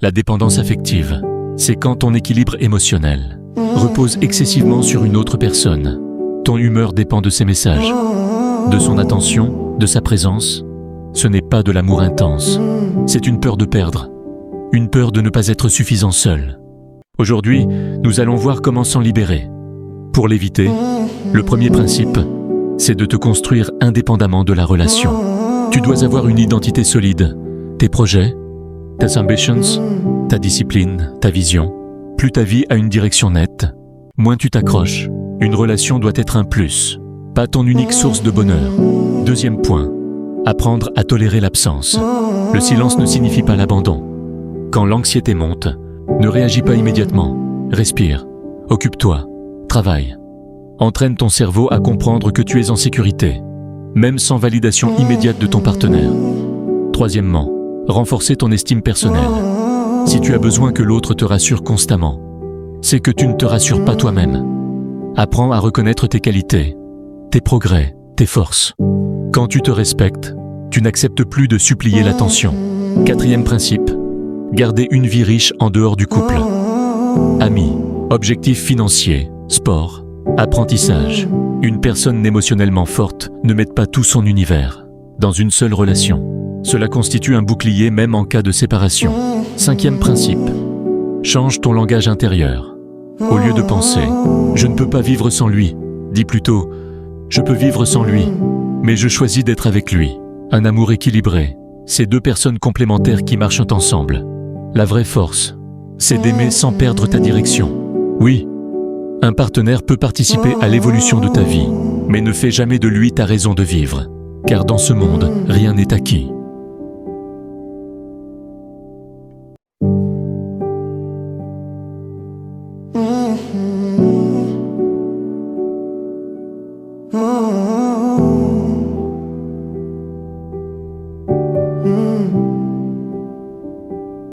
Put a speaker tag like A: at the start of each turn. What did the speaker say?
A: La dépendance affective, c'est quand ton équilibre émotionnel repose excessivement sur une autre personne. Ton humeur dépend de ses messages, de son attention, de sa présence. Ce n'est pas de l'amour intense, c'est une peur de perdre, une peur de ne pas être suffisant seul. Aujourd'hui, nous allons voir comment s'en libérer. Pour l'éviter, le premier principe, c'est de te construire indépendamment de la relation. Tu dois avoir une identité solide, tes projets, tes ambitions, ta discipline, ta vision. Plus ta vie a une direction nette, moins tu t'accroches. Une relation doit être un plus, pas ton unique source de bonheur. Deuxième point, apprendre à tolérer l'absence. Le silence ne signifie pas l'abandon. Quand l'anxiété monte, ne réagis pas immédiatement. Respire, occupe-toi, travaille. Entraîne ton cerveau à comprendre que tu es en sécurité, même sans validation immédiate de ton partenaire. Troisièmement, renforcer ton estime personnelle. Si tu as besoin que l'autre te rassure constamment, c'est que tu ne te rassures pas toi-même. Apprends à reconnaître tes qualités, tes progrès, tes forces. Quand tu te respectes, tu n'acceptes plus de supplier l'attention. Quatrième principe, garder une vie riche en dehors du couple. Amis, objectifs financiers, sport, apprentissage. Une personne émotionnellement forte ne met pas tout son univers dans une seule relation. Cela constitue un bouclier même en cas de séparation. Cinquième principe, change ton langage intérieur. Au lieu de penser « je ne peux pas vivre sans lui », dis plutôt « je peux vivre sans lui, mais je choisis d'être avec lui ». Un amour équilibré, c'est deux personnes complémentaires qui marchent ensemble. La vraie force, c'est d'aimer sans perdre ta direction. Oui, un partenaire peut participer à l'évolution de ta vie, mais ne fais jamais de lui ta raison de vivre, car dans ce monde, rien n'est acquis.
B: Oh